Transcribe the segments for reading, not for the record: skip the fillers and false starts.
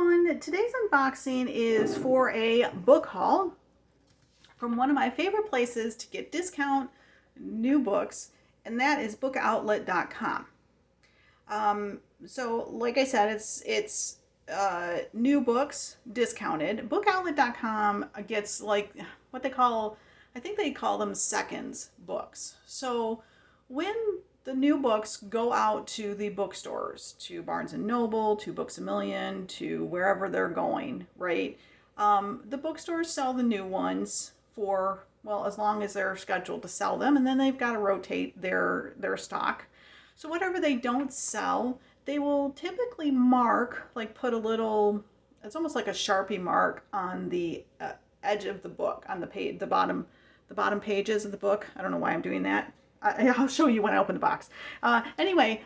everyone, today's unboxing is for a book haul from one of my favorite places to get discount new books, and that is bookoutlet.com. So like I said, it's new books discounted. Bookoutlet.com gets like what they call, I think they call them seconds books. So when the new books go out to the bookstores, to Barnes and Noble, to Books A Million, to wherever they're going, right? The bookstores sell the new ones for, well, as long as they're scheduled to sell them, and then they've got to rotate their stock. So whatever they don't sell, they will typically mark, like put a little, it's almost like a Sharpie mark on the edge of the book, on the page, the bottom pages of the book. I don't know why I'm doing that. I'll show you when I open the box. Anyway,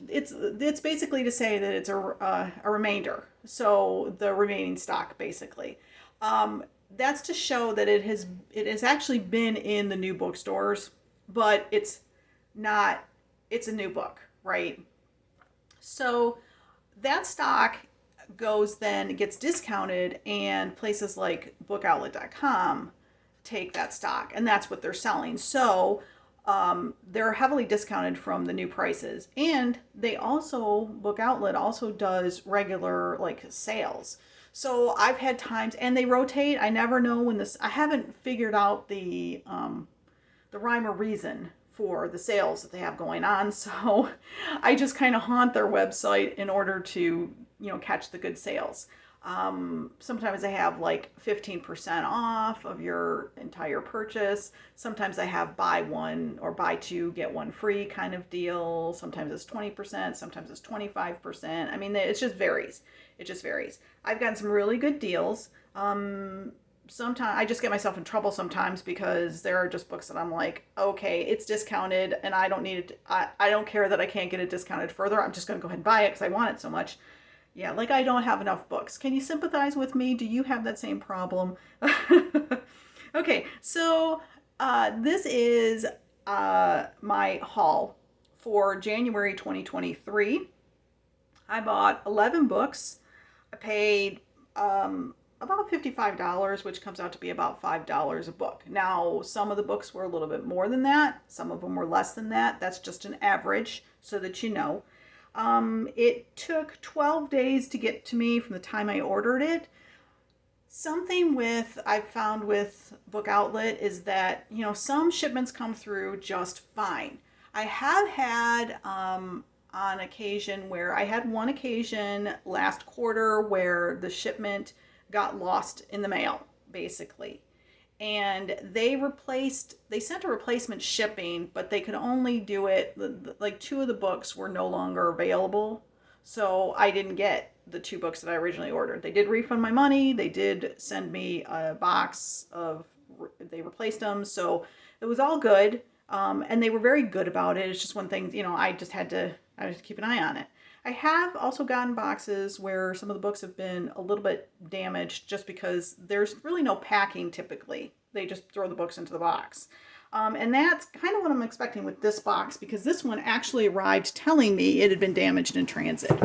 it's basically to say that it's a remainder. So the remaining stock, basically. That's to show that it has actually been in the new bookstores, but it's not. It's a new book, right? So that stock gets discounted, and places like bookoutlet.com take that stock, and that's what they're selling. So they're heavily discounted from the new prices, and they also, Book Outlet also does regular like sales. So I've had times, and they rotate. I never know when this. I haven't figured out the rhyme or reason for the sales that they have going on. So I just kind of haunt their website in order to catch the good sales. Sometimes I have like 15% off of your entire purchase. Sometimes I have buy one or buy two, get one free kind of deal. Sometimes it's 20%, sometimes it's 25%. I mean, it just varies. It just varies. I've gotten some really good deals. Sometimes I just get myself in trouble sometimes because there are just books that I'm like, okay, it's discounted and I don't need it. I don't care that I can't get it discounted further. I'm just going to go ahead and buy it because I want it so much. Yeah, like I don't have enough books. Can you sympathize with me? Do you have that same problem? Okay, so this is my haul for January 2023. I bought 11 books. I paid about $55, which comes out to be about $5 a book. Now, some of the books were a little bit more than that. Some of them were less than that. That's just an average so that you know. It took 12 days to get to me from the time I ordered it. Something I've found with Book Outlet is that, some shipments come through just fine. I have had, on occasion where I had one occasion last quarter where the shipment got lost in the mail, basically. And they sent a replacement shipping, but they could only do it, like two of the books were no longer available. So I didn't get the two books that I originally ordered. They did refund my money. They did send me a box they replaced them. So it was all good. And they were very good about it. It's just one thing, I just had to keep an eye on it. I have also gotten boxes where some of the books have been a little bit damaged just because there's really no packing typically. They just throw the books into the box. And that's kind of what I'm expecting with this box, because this one actually arrived telling me it had been damaged in transit.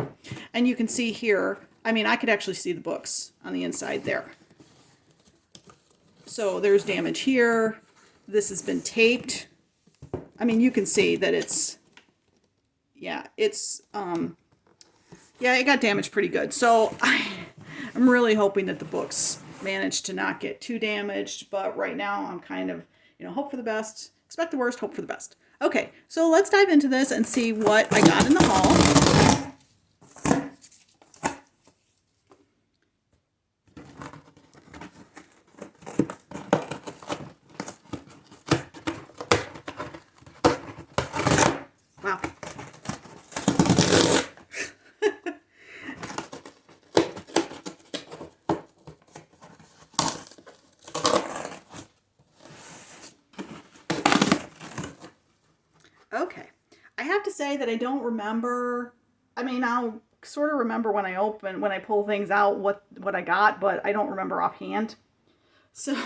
And you can see here, I could actually see the books on the inside there. So there's damage here. This has been taped. You can see that it got damaged pretty good. So I'm really hoping that the books managed to not get too damaged. But right now I'm kind of, hope for the best, expect the worst, hope for the best. Okay, so let's dive into this and see what I got in the haul. Wow. Okay, I have to say that I don't remember. I'll sort of remember when I pull things out what I got, but I don't remember offhand. So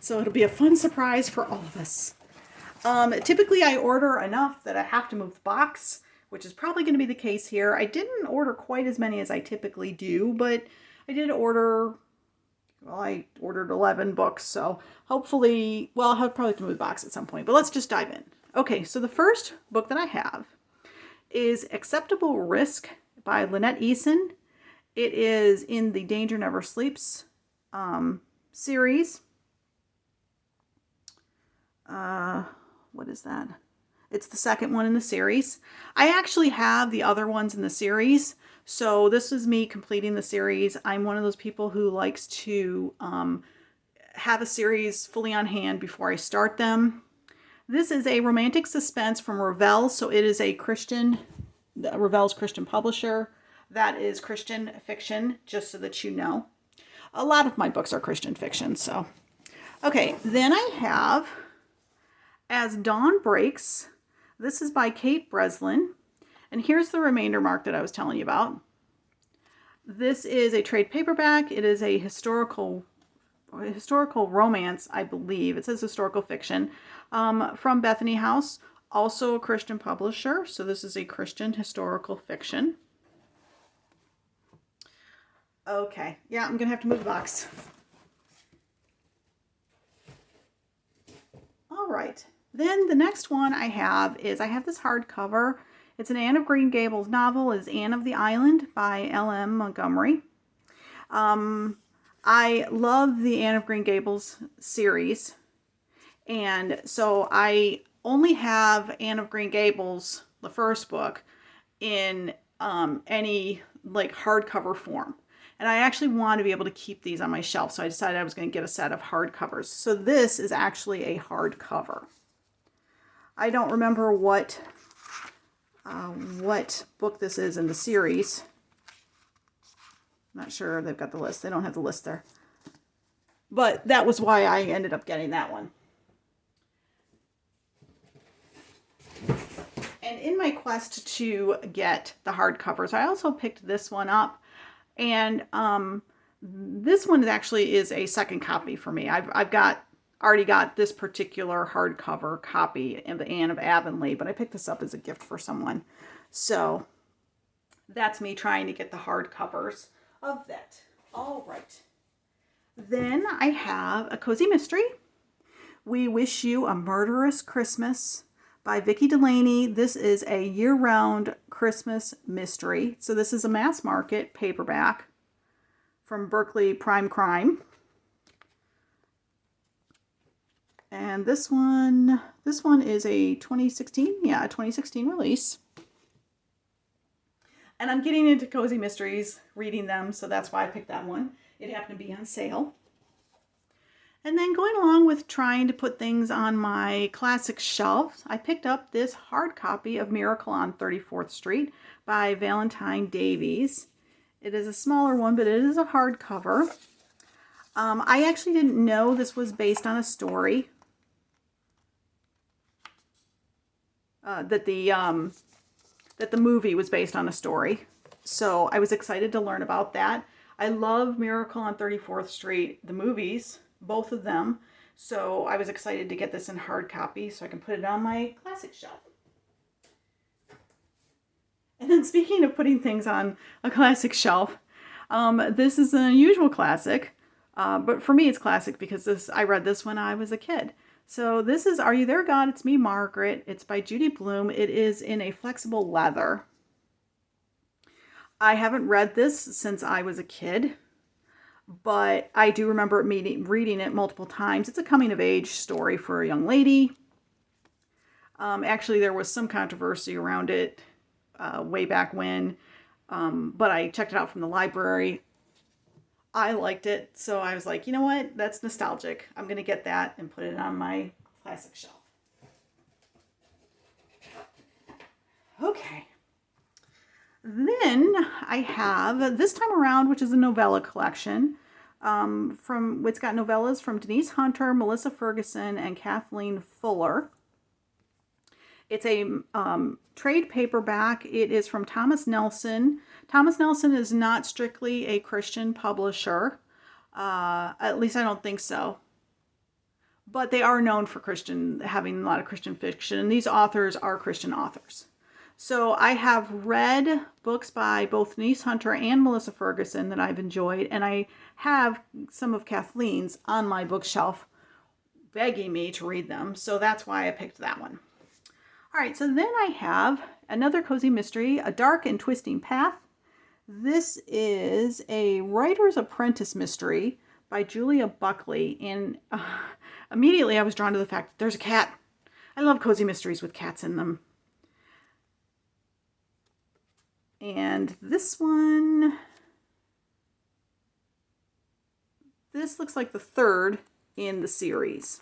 it'll be a fun surprise for all of us. Typically I order enough that I have to move the box, which is probably going to be the case here. I didn't order quite as many as I typically do, but I did order, well, I ordered 11 books, so hopefully, well, I'll probably have to move the box at some point, but let's just dive in. Okay, so the first book that I have is Acceptable Risk by Lynette Eason. It is in the Danger Never Sleeps series. What is that? It's the second one in the series. I actually have the other ones in the series, so this is me completing the series. I'm one of those people who likes to have a series fully on hand before I start them. This is a romantic suspense from Revell, so it is a Revell's Christian publisher. That is Christian fiction, just so that you know. A lot of my books are Christian fiction, so. Okay, then I have As Dawn Breaks. This is by Kate Breslin. And here's the remainder mark that I was telling you about. This is a trade paperback. It is a historical romance, I believe. It says historical fiction, from Bethany House, also a Christian publisher. So this is a Christian historical fiction. Okay, yeah, I'm gonna have to move the box. All right, then the next one I have this hardcover. It's an Anne of Green Gables novel. It's Anne of the Island by L.M. Montgomery. I love the Anne of Green Gables series, and so I only have Anne of Green Gables, the first book, in any like hardcover form. And I actually want to be able to keep these on my shelf, so I decided I was going to get a set of hardcovers. So this is actually a hardcover. I don't remember what book this is in the series. Not sure they've got the list. They don't have the list there. But that was why I ended up getting that one. And in my quest to get the hardcovers, I also picked this one up. And this one actually is a second copy for me. I've already got this particular hardcover copy of the Anne of Avonlea, but I picked this up as a gift for someone. So that's me trying to get the hardcovers of that. All right. Then I have a cozy mystery. We Wish You a Murderous Christmas by Vicki Delaney. This is a year-round Christmas mystery. So this is a mass market paperback from Berkeley Prime Crime. And this one is a 2016, yeah, a 2016 release. And I'm getting into cozy mysteries, reading them, so that's why I picked that one. It happened to be on sale. And then going along with trying to put things on my classic shelf, I picked up this hard copy of Miracle on 34th Street by Valentine Davies. It is a smaller one, but it is a hardcover. I actually didn't know this was based on a story. That the movie was based on a story. So I was excited to learn about that. I love Miracle on 34th Street, the movies, both of them. So I was excited to get this in hard copy so I can put it on my classic shelf. And then speaking of putting things on a classic shelf, this is an unusual classic, but for me it's classic because I read this when I was a kid. So this is Are You There, God? It's Me, Margaret. It's by Judy Blume. It is in a flexible leather. I haven't read this since I was a kid, but I do remember reading it multiple times. It's a coming-of-age story for a young lady. Actually, there was some controversy around it way back when, but I checked it out from the library. I liked it, so I was like, you know what? That's nostalgic. I'm going to get that and put it on my classic shelf. Okay. Then I have this time around, which is a novella collection. It's got novellas from Denise Hunter, Melissa Ferguson, and Kathleen Fuller. It's a trade paperback. It is from Thomas Nelson. Thomas Nelson is not strictly a Christian publisher. At least I don't think so. But they are known for having a lot of Christian fiction. And these authors are Christian authors. So I have read books by both Denise Hunter and Melissa Ferguson that I've enjoyed, and I have some of Kathleen's on my bookshelf begging me to read them, so that's why I picked that one. All right, so then I have another cozy mystery, A Dark and Twisting Path. This is a writer's apprentice mystery by Julia Buckley, and immediately I was drawn to the fact that there's a cat. I love cozy mysteries with cats in them. And this one, this looks like the third in the series.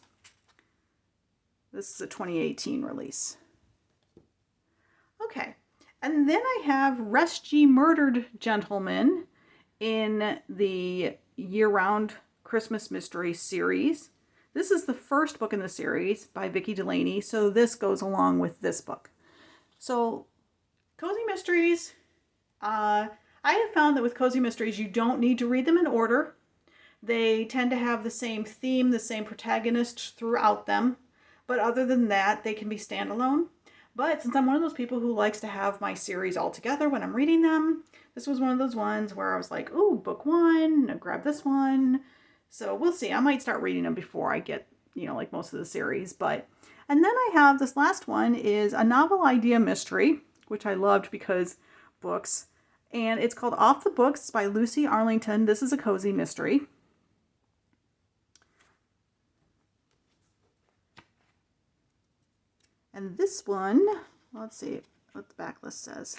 This is a 2018 release. Okay, and then I have Rest Ye Murdered Gentlemen in the year-round Christmas mystery series. This is the first book in the series by Vicki Delaney, so this goes along with this book. So, cozy mysteries, I have found that with cozy mysteries, you don't need to read them in order. They tend to have the same theme, the same protagonist throughout them. But other than that, they can be standalone. But since I'm one of those people who likes to have my series all together when I'm reading them, this was one of those ones where I was like, ooh, book one, I'll grab this one. So we'll see. I might start reading them before I get, like most of the series. And then I have this last one is a novel idea mystery, which I loved because books. And it's called Off the Books by Lucy Arlington. This is a cozy mystery. And this one, let's see what the backlist says.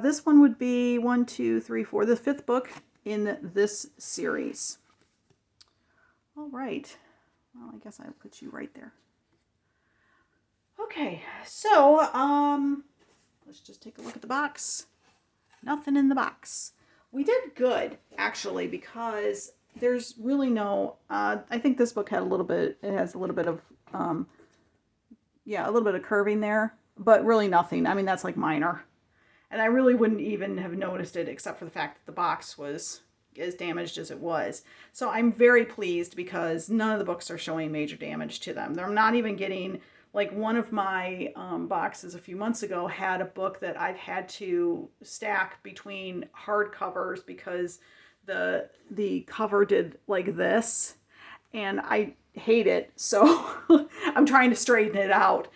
This one would be 1, 2, 3, 4, the fifth book in this series. All right. Well, I guess I'll put you right there. Okay, so let's just take a look at the box. Nothing in the box. We did good, actually, because there's really no, I think this book had it has a little bit of, a little bit of curving there, but really nothing. I mean, that's like minor. And I really wouldn't even have noticed it except for the fact that the box was as damaged as it was. So I'm very pleased because none of the books are showing major damage to them. They're not even getting, like one of my boxes a few months ago had a book that I've had to stack between hardcovers because the cover did like this, and I hate it, so I'm trying to straighten it out.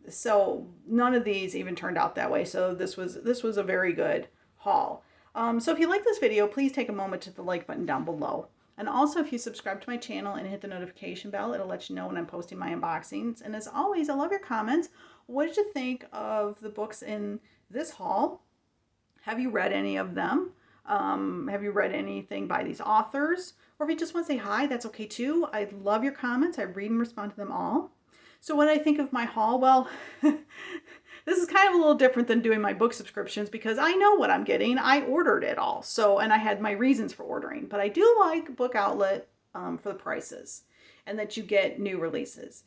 So none of these even turned out that way. So this was a very good haul. So if you like this video, please take a moment to hit the like button down below. And also, if you subscribe to my channel and hit the notification bell, it'll let you know when I'm posting my unboxings. And as always, I love your comments. What did you think of the books in this haul? Have you read any of them? Have you read anything by these authors? Or if you just want to say hi, that's okay too. I love your comments. I read and respond to them all. So what I think of my haul, well, this is kind of a little different than doing my book subscriptions because I know what I'm getting. I ordered it all. And I had my reasons for ordering. But I do like Book Outlet for the prices and that you get new releases.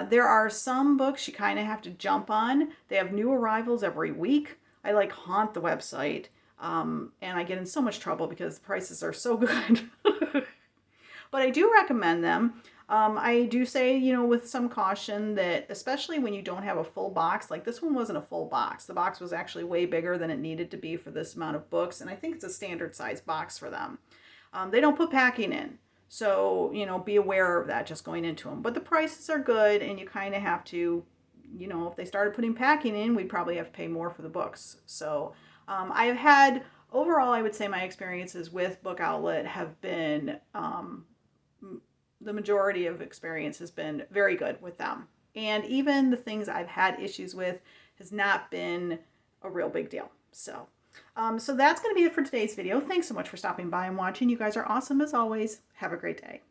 There are some books you kind of have to jump on. They have new arrivals every week. I like haunt the website. And I get in so much trouble because the prices are so good. But I do recommend them. I do say, with some caution that especially when you don't have a full box, like this one wasn't a full box. The box was actually way bigger than it needed to be for this amount of books. And I think it's a standard size box for them. They don't put packing in. So, be aware of that just going into them. But the prices are good and you kind of have to, if they started putting packing in, we'd probably have to pay more for the books. So, I've had, overall, I would say my experiences with Book Outlet have been, the majority of experience has been very good with them. And even the things I've had issues with has not been a real big deal. So that's going to be it for today's video. Thanks so much for stopping by and watching. You guys are awesome as always. Have a great day.